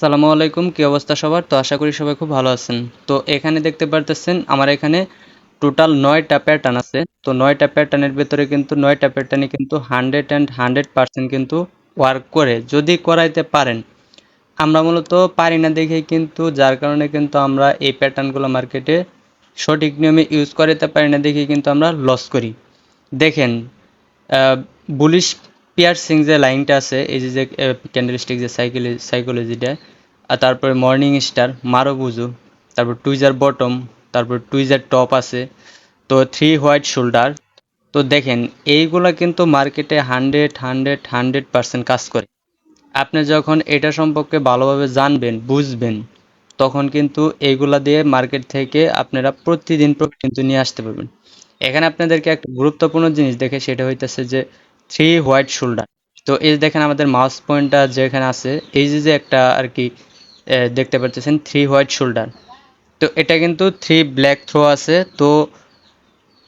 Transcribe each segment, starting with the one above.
আসসালামু আলাইকুম, কি অবস্থা সবার? তো আশা করি সবাই খুব ভালো আছেন। তো এখানে দেখতে পারতেছেন আমার এখানে টোটাল 9টা প্যাটার্ন আছে। তো 9টা প্যাটার্নের ভেতরে কিন্তু 9টা প্যাটার্নে কিন্তু 100% কিন্তু ওয়ার্ক করে, যদি করাইতে পারেন। আমরা মূলত পারি না দেখেই কিন্তু, যার কারণে কিন্তু আমরা এই প্যাটার্নগুলো মার্কেটে সঠিক নিয়মে ইউজ করাইতে পারি না দেখেই কিন্তু আমরা লস করি। দেখেন, বুলিশ পিয়ার্সিং যে লাইনটা আছে, এই যে ক্যান্ডেলস্টিক যে সাইকোলজিটা, আর তারপরে মর্নিং স্টার, মারুবুজু, তারপর টুইজার বটম, তারপর টুইজার টপ আছে, তো থ্রি হোয়াইট শোল্ডার। তো দেখেন, এইগুলা কিন্তু মার্কেটে 100% কাজ করে। আপনি যখন এটা সম্পর্কে ভালোভাবে জানবেন, বুঝবেন, তখন কিন্তু এইগুলা দিয়ে মার্কেট থেকে আপনারা প্রতিদিন প্রফিট কিন্তু নিয়ে আসতে পারবেন। এখানে আপনাদেরকে একটা গুরুত্বপূর্ণ জিনিস দেখে, সেটা হইতেছে যে থ্রি হোয়াইট শোল্ডার। তো এই যে দেখেন আমাদের মাউস পয়েন্টটা যেখানে আছে, এই যে একটা আর কি দেখতে পাচ্ছেন থ্রি হোয়াইট শোল্ডার। তো এটা কিন্তু থ্রি ব্ল্যাক থ্রো আছে। তো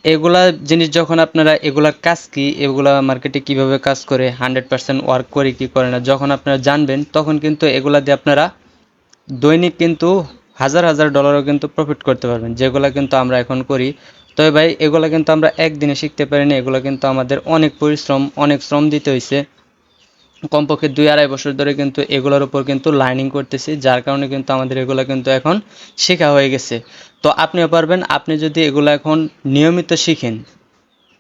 এগুলা জিনিস যখন আপনারা, এগুলার কাজ কি, এগুলা মার্কেটে কিভাবে কাজ করে, 100% ওয়ার্ক করে কি করে না, যখন আপনারা জানবেন, তখন কিন্তু এগুলা দিয়ে আপনারা দৈনিক কিন্তু হাজার হাজার ডলারও কিন্তু প্রফিট করতে পারবেন, যেগুলা কিন্তু আমরা এখন করি। তবে ভাই, এগুলা কিন্তু আমরা একদিনে শিখতে পারিনি, এগুলা কিন্তু আমাদের অনেক পরিশ্রম, অনেক শ্রম দিতে হয়েছে। কমপক্ষে 2-2.5 বছর ধরে কিন্তু এগুলোর উপর কিন্তু লার্নিং করতেছি, যার কারণে কিন্তু আমাদের এগুলো কিন্তু এখন শেখা হয়ে গেছে। তো আপনিও পারবেন, আপনি যদি এগুলো এখন নিয়মিত শিখেন,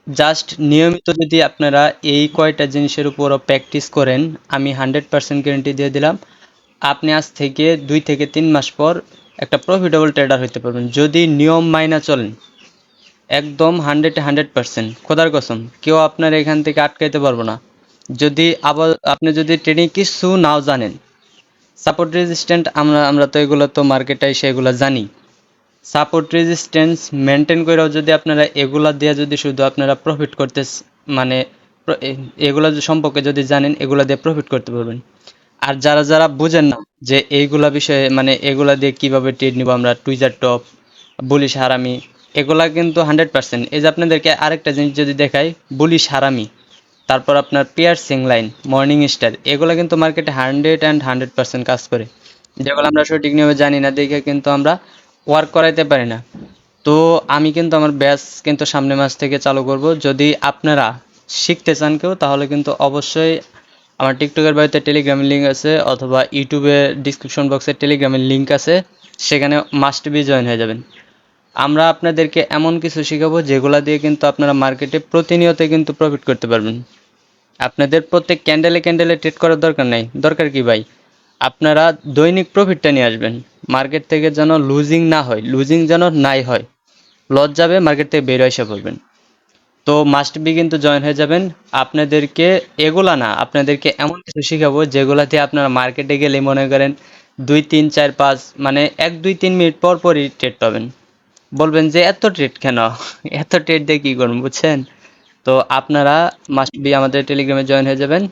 জাস্ট নিয়মিত যদি আপনারা এই কয়টা জিনিসের উপরও প্র্যাকটিস করেন, আমি 100% গ্যারেন্টি দিয়ে দিলাম, আপনি আজ থেকে 2 থেকে 3 মাস পর একটা প্রফিটেবল ট্রেডার হতে পারবেন, যদি নিয়ম মাইনা চলেন। একদম 100% খোদার কসম, কেউ আপনার এখান থেকে আটকাইতে পারবো না। যদি আবার আপনি যদি ট্রেডিং কিছু নাও জানেন, সাপোর্ট রেজিস্ট্যান্ট, আমরা তো এগুলো তো মার্কেটে এসে এগুলো জানি। সাপোর্ট রেজিস্ট্যান্স মেনটেন করেও যদি আপনারা এগুলা দিয়ে যদি শুধু আপনারা প্রফিট করতে মানে এগুলা সম্পর্কে যদি জানেন, এগুলা দিয়ে প্রফিট করতে পারবেন। আর যারা যারা বুঝেন না যে এইগুলা বিষয়ে, মানে এগুলা দিয়ে কিভাবে ট্রেড নিব আমরা, টুইজার টপ, বুলিশ হারামি, এগুলা কিন্তু 100%। এই যে আপনাদেরকে আরেকটা জিনিস যদি দেখাই, বুলিশ হারামি, তারপর আপনার পিয়ার্সিং লাইন, মর্নিং স্টার, এগুলো কিন্তু মার্কেটে 100% কাজ করে, যেগুলো আমরা সঠিক নিয়মে জানি না দেখে কিন্তু আমরা ওয়ার্ক করাইতে পারি না। তো আমি কিন্তু আমার ব্যাচ কিন্তু সামনের মাস থেকে চালু করব। যদি আপনারা শিখতে চান কেউ, তাহলে কিন্তু অবশ্যই আমার টিকটকের বাড়িতে টেলিগ্রামের লিঙ্ক আছে, অথবা ইউটিউবে ডিসক্রিপশন বক্সে টেলিগ্রামের লিঙ্ক আছে, সেখানে মাস্ট বি জয়েন হয়ে যাবেন। আমরা আপনাদেরকে এমন কিছু শেখাবো যেগুলা দিয়ে কিন্তু আপনারা মার্কেটে প্রতিনিয়ত কিন্তু প্রফিট করতে পারবেন। আপনাদের প্রত্যেক ক্যান্ডেলে ক্যান্ডেলে ট্রেড করার দরকার নাই। দরকার কি ভাই? আপনারা দৈনিক প্রফিটটা নিয়ে আসবেন, মার্কেট থেকে যেন লুজিং না হয়, লুজিং যেন নাই হয়। লস যাবে, মার্কেট থেকে বের এসে পড়বেন। তো মাস্ট বি কিন্তু জয়েন হয়ে যাবেন। আপনাদেরকে এগুলা না, আপনাদেরকে এমন কিছু শেখাবো যেগুলাতে আপনারা মার্কেটে গেলে মনে করেন 2 3 4 5, মানে 1 2 3 মিনিট পর পরই ট্রেড পাবেন। বলবেন যে এত ট্রেড কেন? এত ট্রেড দিয়ে কি করবেন, বুঝছেন? তো আপনারা মাস্ট বি আমাদের টেলিগ্রামে জয়েন হয়ে যাবেন।